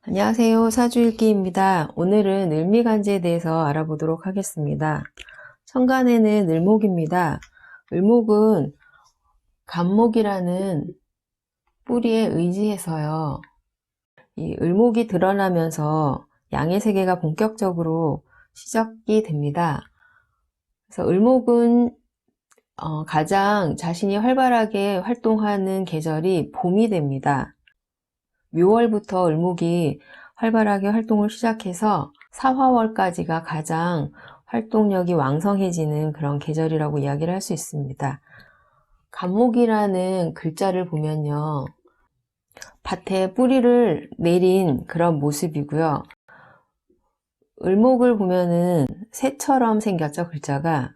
안녕하세요. 사주일기입니다. 오늘은 을미간지에 대해서 알아보도록 하겠습니다. 천간에는 을목입니다. 을목은 간목이라는 뿌리에 의지해서요. 이 을목이 드러나면서 양의 세계가 본격적으로 시작이 됩니다. 그래서 을목은 가장 자신이 활발하게 활동하는 계절이 봄이 됩니다. 묘월부터 을목이 활발하게 활동을 시작해서 사화월까지가 가장 활동력이 왕성해지는 그런 계절이라고 이야기를 할 수 있습니다. 간목이라는 글자를 보면요, 밭에 뿌리를 내린 그런 모습이고요. 을목을 보면은 새처럼 생겼죠, 글자가.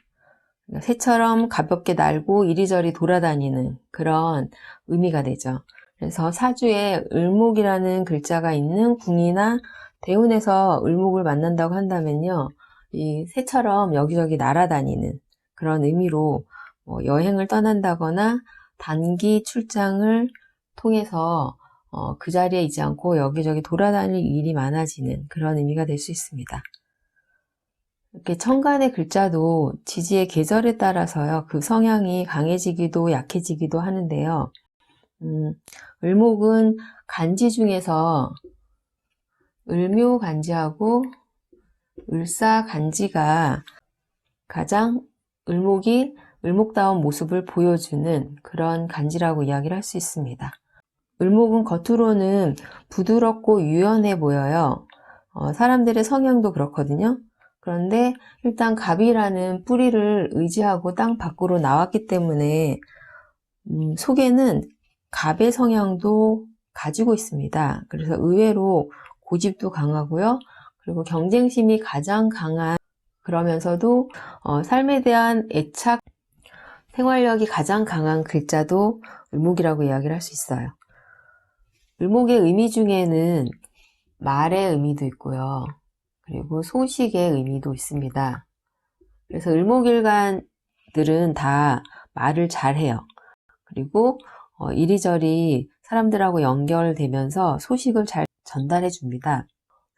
새처럼 가볍게 날고 이리저리 돌아다니는 그런 의미가 되죠. 그래서 사주에 을목이라는 글자가 있는 궁이나 대운에서 을목을 만난다고 한다면요, 이 새처럼 여기저기 날아다니는 그런 의미로 여행을 떠난다거나 단기 출장을 통해서 그 자리에 있지 않고 여기저기 돌아다닐 일이 많아지는 그런 의미가 될 수 있습니다. 이렇게 천간의 글자도 지지의 계절에 따라서요, 그 성향이 강해지기도 약해지기도 하는데요. 을목은 간지 중에서 을묘간지하고 을사간지가 가장 을목이 을목다운 모습을 보여주는 그런 간지라고 이야기를 할 수 있습니다. 을목은 겉으로는 부드럽고 유연해 보여요. 사람들의 성향도 그렇거든요. 그런데 일단 갑이라는 뿌리를 의지하고 땅 밖으로 나왔기 때문에 속에는 갑의 성향도 가지고 있습니다. 그래서 의외로 고집도 강하고요. 그리고 경쟁심이 가장 강한, 그러면서도 삶에 대한 애착, 생활력이 가장 강한 글자도 을목이라고 이야기를 할 수 있어요. 을목의 의미 중에는 말의 의미도 있고요. 그리고 소식의 의미도 있습니다. 그래서 을목일간들은 다 말을 잘해요. 그리고 이리저리 사람들하고 연결되면서 소식을 잘 전달해 줍니다.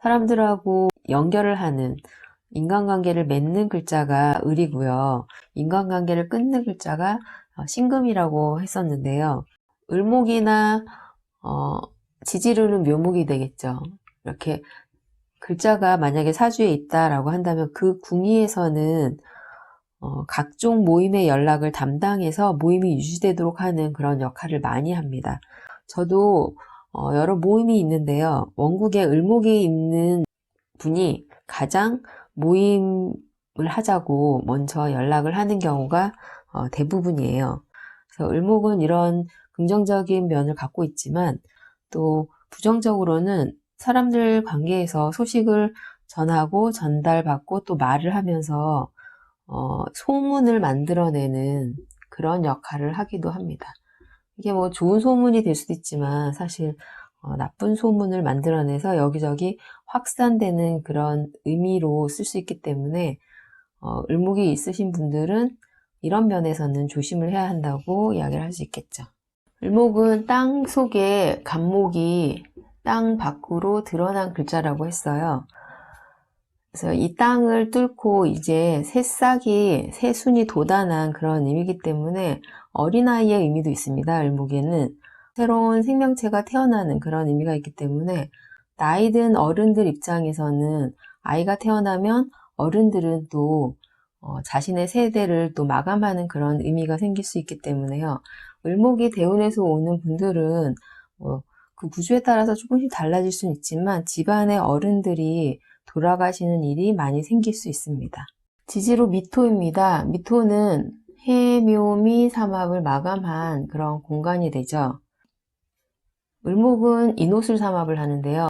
사람들하고 연결을 하는, 인간관계를 맺는 글자가 을이고요. 인간관계를 끊는 글자가 신금이라고 했었는데요. 을목이나 지지르는 묘목이 되겠죠. 이렇게 글자가 만약에 사주에 있다라고 한다면 그 궁위에서는 각종 모임의 연락을 담당해서 모임이 유지되도록 하는 그런 역할을 많이 합니다. 저도 여러 모임이 있는데요. 원국에 을목이 있는 분이 가장 모임을 하자고 먼저 연락을 하는 경우가 대부분이에요. 그래서 을목은 이런 긍정적인 면을 갖고 있지만 또 부정적으로는 사람들 관계에서 소식을 전하고 전달받고 또 말을 하면서 소문을 만들어내는 그런 역할을 하기도 합니다. 이게 뭐 좋은 소문이 될 수도 있지만 사실 나쁜 소문을 만들어내서 여기저기 확산되는 그런 의미로 쓸 수 있기 때문에 을목이 있으신 분들은 이런 면에서는 조심을 해야 한다고 이야기를 할 수 있겠죠. 을목은 땅 속에 간목이 땅 밖으로 드러난 글자라고 했어요. 그래서 이 땅을 뚫고 이제 새싹이, 새순이 돋아난 그런 의미이기 때문에 어린아이의 의미도 있습니다. 을목에는 새로운 생명체가 태어나는 그런 의미가 있기 때문에 나이 든 어른들 입장에서는 아이가 태어나면 어른들은 또 자신의 세대를 또 마감하는 그런 의미가 생길 수 있기 때문에요. 을목이 대운에서 오는 분들은 그 구조에 따라서 조금씩 달라질 수는 있지만 집안의 어른들이 돌아가시는 일이 많이 생길 수 있습니다. 지지로 미토입니다. 미토는 해묘미 삼합을 마감한 그런 공간이 되죠. 을목은 인옷을 삼합을 하는데요.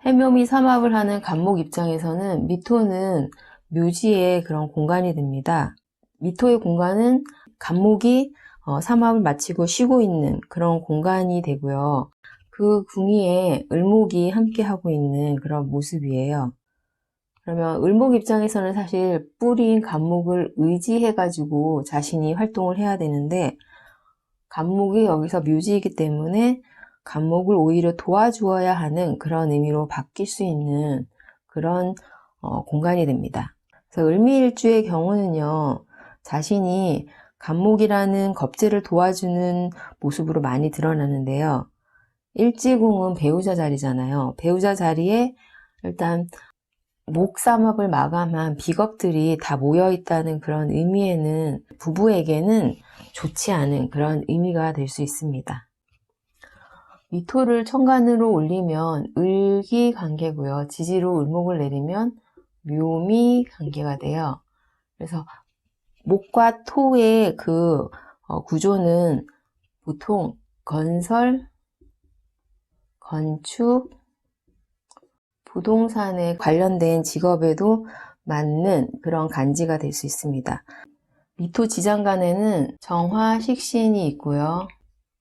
해묘미 삼합을 하는 간목 입장에서는 미토는 묘지의 그런 공간이 됩니다. 미토의 공간은 간목이 삼합을 마치고 쉬고 있는 그런 공간이 되고요. 그 궁위에 을목이 함께 하고 있는 그런 모습이에요. 그러면 을목 입장에서는 사실 뿌리인 간목을 의지해가지고 자신이 활동을 해야 되는데 간목이 여기서 묘지이기 때문에 간목을 오히려 도와주어야 하는 그런 의미로 바뀔 수 있는 그런 공간이 됩니다. 그래서 을미일주의 경우는요, 자신이 간목이라는 겁재를 도와주는 모습으로 많이 드러나는데요. 일지궁은 배우자 자리잖아요. 배우자 자리에 일단 목삼합을 마감한 비겁들이 다 모여있다는 그런 의미에는 부부에게는 좋지 않은 그런 의미가 될 수 있습니다. 미토를 천간으로 올리면 을기 관계고요. 지지로 을목을 내리면 묘미 관계가 돼요. 그래서 목과 토의 그 구조는 보통 건설, 건축, 부동산에 관련된 직업에도 맞는 그런 간지가 될 수 있습니다. 미토 지장간에는 정화, 식신이 있고요.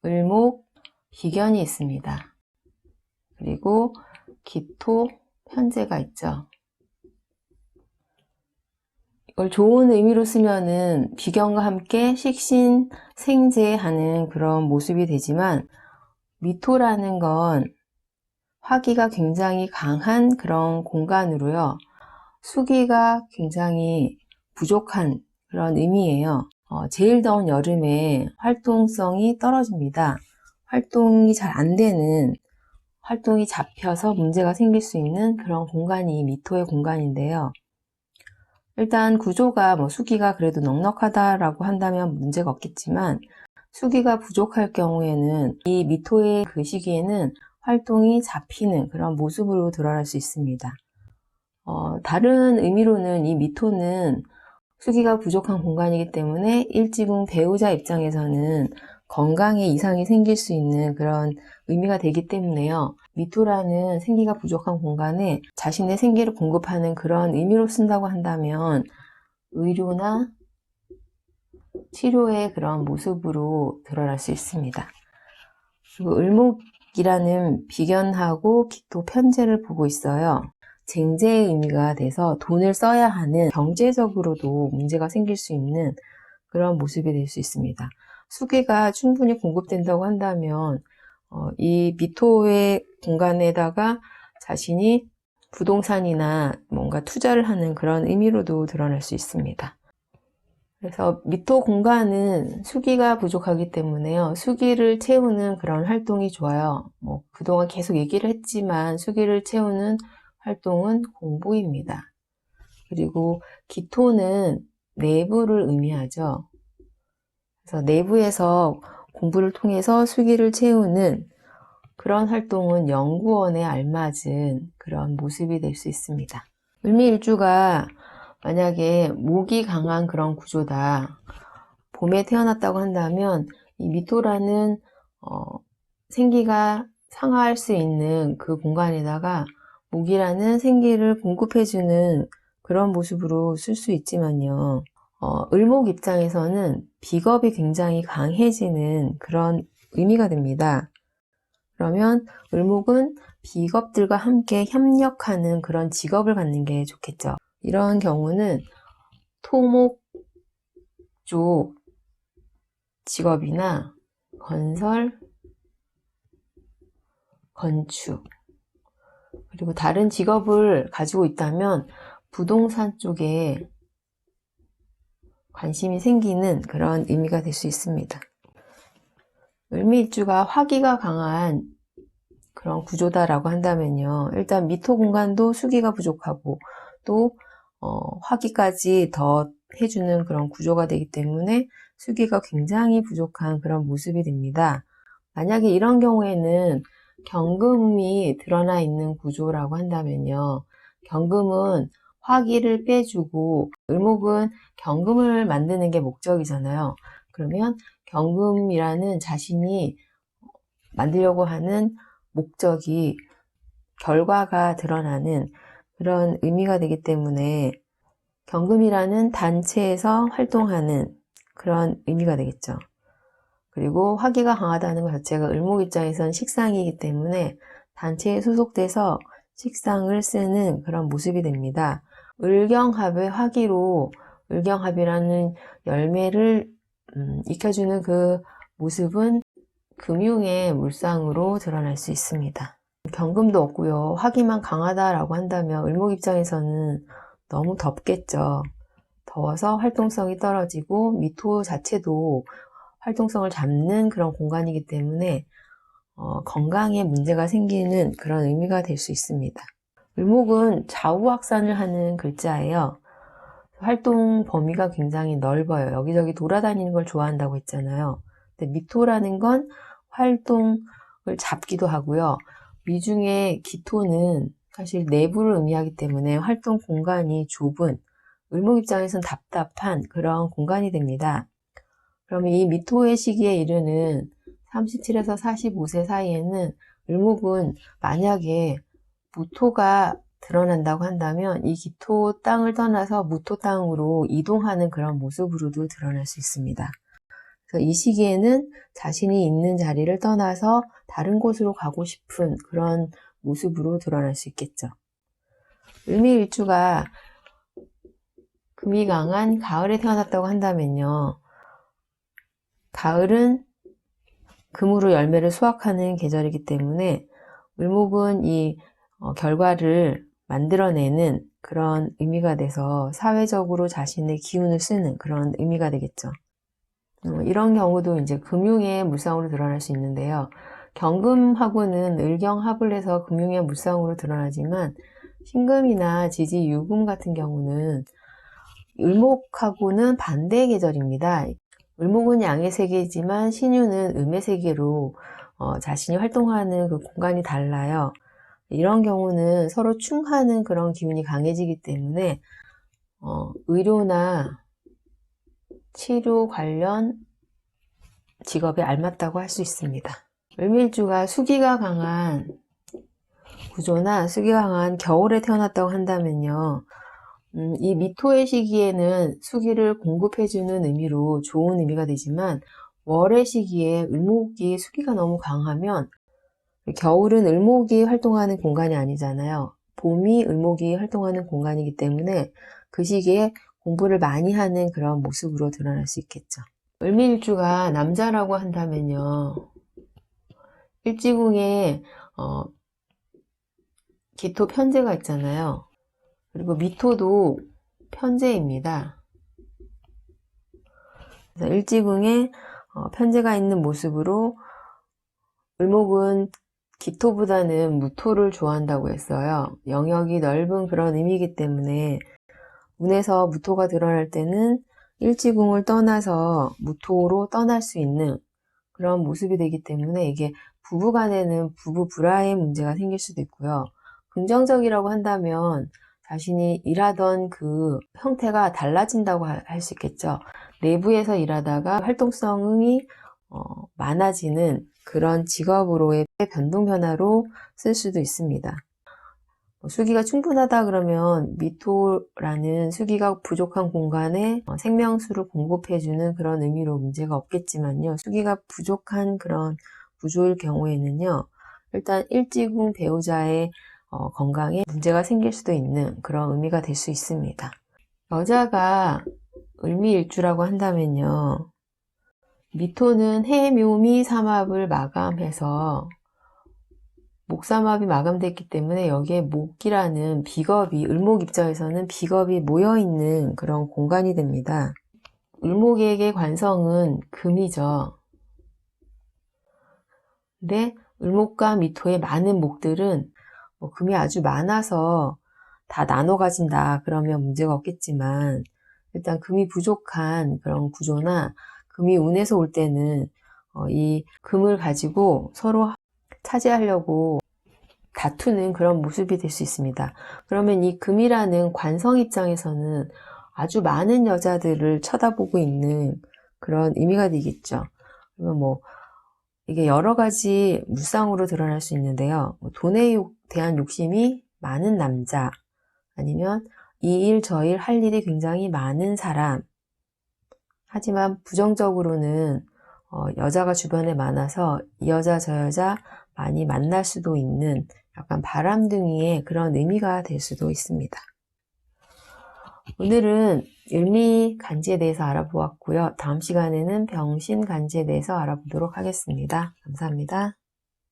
을목, 비견이 있습니다. 그리고 기토, 편재가 있죠. 이걸 좋은 의미로 쓰면은 비견과 함께 식신, 생재하는 그런 모습이 되지만 미토라는 건 화기가 굉장히 강한 그런 공간으로요. 수기가 굉장히 부족한 그런 의미예요. 제일 더운 여름에 활동성이 떨어집니다. 활동이 잘 안 되는, 활동이 잡혀서 문제가 생길 수 있는 그런 공간이 미토의 공간인데요. 일단 구조가 수기가 그래도 넉넉하다라고 한다면 문제가 없겠지만 수기가 부족할 경우에는 이 미토의 그 시기에는 활동이 잡히는 그런 모습으로 드러날 수 있습니다. 다른 의미로는 이 미토는 수기가 부족한 공간이기 때문에 일지궁 배우자 입장에서는 건강에 이상이 생길 수 있는 그런 의미가 되기 때문에요. 미토라는 생기가 부족한 공간에 자신의 생기를 공급하는 그런 의미로 쓴다고 한다면 의료나 치료의 그런 모습으로 드러날 수 있습니다. 그리고 을목이라는 비견하고 기토 편재를 보고 있어요. 쟁제의 의미가 돼서 돈을 써야 하는 경제적으로도 문제가 생길 수 있는 그런 모습이 될 수 있습니다. 수기가 충분히 공급된다고 한다면 이 미토의 공간에다가 자신이 부동산이나 뭔가 투자를 하는 그런 의미로도 드러날 수 있습니다. 그래서 미토 공간은 수기가 부족하기 때문에요. 수기를 채우는 그런 활동이 좋아요. 그동안 계속 얘기를 했지만 수기를 채우는 활동은 공부입니다. 그리고 기토는 내부를 의미하죠. 그래서 내부에서 공부를 통해서 수기를 채우는 그런 활동은 연구원에 알맞은 그런 모습이 될 수 있습니다. 을미일주가 만약에 목이 강한 그런 구조다. 봄에 태어났다고 한다면 이 미토라는 생기가 상하할 수 있는 그 공간에다가 목이라는 생기를 공급해주는 그런 모습으로 쓸 수 있지만요. 을목 입장에서는 비겁이 굉장히 강해지는 그런 의미가 됩니다. 그러면 을목은 비겁들과 함께 협력하는 그런 직업을 갖는 게 좋겠죠. 이런 경우는 토목 쪽 직업이나 건설, 건축, 그리고 다른 직업을 가지고 있다면 부동산 쪽에 관심이 생기는 그런 의미가 될 수 있습니다. 을미일주가 화기가 강한 그런 구조다라고 한다면요. 일단 미토 공간도 수기가 부족하고 또 화기까지 더 해주는 그런 구조가 되기 때문에 수기가 굉장히 부족한 그런 모습이 됩니다. 만약에 이런 경우에는 경금이 드러나 있는 구조라고 한다면요. 경금은 화기를 빼주고 을목은 경금을 만드는 게 목적이잖아요. 그러면 경금이라는 자신이 만들려고 하는 목적이 결과가 드러나는 그런 의미가 되기 때문에 경금이라는 단체에서 활동하는 그런 의미가 되겠죠. 그리고 화기가 강하다는 것 자체가 을목 입장에선 식상이기 때문에 단체에 소속돼서 식상을 쓰는 그런 모습이 됩니다. 을경합의 화기로 을경합이라는 열매를 익혀주는 그 모습은 금융의 물상으로 드러날 수 있습니다. 경금도 없고요. 화기만 강하다라고 한다면 을목 입장에서는 너무 덥겠죠. 더워서 활동성이 떨어지고 미토 자체도 활동성을 잡는 그런 공간이기 때문에 건강에 문제가 생기는 그런 의미가 될 수 있습니다. 을목은 좌우 확산을 하는 글자예요. 활동 범위가 굉장히 넓어요. 여기저기 돌아다니는 걸 좋아한다고 했잖아요. 근데 미토라는 건 활동을 잡기도 하고요. 미중에 기토는 사실 내부를 의미하기 때문에 활동 공간이 좁은 을목 입장에서는 답답한 그런 공간이 됩니다. 그러면 이 미토의 시기에 이르는 37에서 45세 사이에는 을목은 만약에 무토가 드러난다고 한다면 이 기토 땅을 떠나서 무토 땅으로 이동하는 그런 모습으로도 드러날 수 있습니다. 그래서 이 시기에는 자신이 있는 자리를 떠나서 다른 곳으로 가고 싶은 그런 모습으로 드러날 수 있겠죠. 을미일주가 금이 강한 가을에 태어났다고 한다면요. 가을은 금으로 열매를 수확하는 계절이기 때문에 을목은 이 결과를 만들어내는 그런 의미가 돼서 사회적으로 자신의 기운을 쓰는 그런 의미가 되겠죠. 이런 경우도 이제 금융의 물상으로 드러날 수 있는데요. 경금하고는 을경합을 해서 금융의 물상으로 드러나지만 신금이나 지지, 유금 같은 경우는 을목하고는 반대의 계절입니다. 을목은 양의 세계이지만 신유는 음의 세계로 자신이 활동하는 그 공간이 달라요. 이런 경우는 서로 충하는 그런 기운이 강해지기 때문에 의료나 치료 관련 직업에 알맞다고 할 수 있습니다. 을밀주가 수기가 강한 구조나 수기가 강한 겨울에 태어났다고 한다면요. 이 미토의 시기에는 수기를 공급해주는 의미로 좋은 의미가 되지만 월의 시기에 을목이 수기가 너무 강하면 겨울은 을목이 활동하는 공간이 아니잖아요. 봄이 을목이 활동하는 공간이기 때문에 그 시기에 공부를 많이 하는 그런 모습으로 드러날 수 있겠죠. 을미일주가 남자라고 한다면요. 일지궁에 기토 편제가 있잖아요. 그리고 미토도 편제입니다. 그래서 일지궁에 편제가 있는 모습으로 을목은 기토보다는 무토를 좋아한다고 했어요. 영역이 넓은 그런 의미이기 때문에 운에서 무토가 드러날 때는 일지궁을 떠나서 무토로 떠날 수 있는 그런 모습이 되기 때문에 이게 부부간에는 부부 불화의 문제가 생길 수도 있고요. 긍정적이라고 한다면 자신이 일하던 그 형태가 달라진다고 할 수 있겠죠. 내부에서 일하다가 활동성이 많아지는 그런 직업으로의 변동 변화로 쓸 수도 있습니다. 수기가 충분하다 그러면 미토라는 수기가 부족한 공간에 생명수를 공급해주는 그런 의미로 문제가 없겠지만요. 수기가 부족한 그런 구조일 경우에는요. 일단 일지궁 배우자의 건강에 문제가 생길 수도 있는 그런 의미가 될 수 있습니다. 여자가 을미일주라고 한다면요. 미토는 해묘미 삼합을 마감해서 목삼합이 마감됐기 때문에 여기에 목이라는 비겁이 을목 입장에서는 비겁이 모여있는 그런 공간이 됩니다. 을목에게 관성은 금이죠. 근데 을목과 미토의 많은 목들은 금이 아주 많아서 다 나눠 가진다 그러면 문제가 없겠지만 일단 금이 부족한 그런 구조나 금이 운에서 올 때는 이 금을 가지고 서로 차지하려고 다투는 그런 모습이 될 수 있습니다. 그러면 이 금이라는 관성 입장에서는 아주 많은 여자들을 쳐다보고 있는 그런 의미가 되겠죠. 그러면 이게 여러 가지 물상으로 드러날 수 있는데요. 돈에 대한 욕심이 많은 남자, 아니면 이 일 저 일 할 일이 굉장히 많은 사람, 하지만 부정적으로는 여자가 주변에 많아서 이 여자 저 여자 많이 만날 수도 있는 약간 바람둥이의 그런 의미가 될 수도 있습니다. 오늘은 을미 간지에 대해서 알아보았고요. 다음 시간에는 병신 간지에 대해서 알아보도록 하겠습니다. 감사합니다.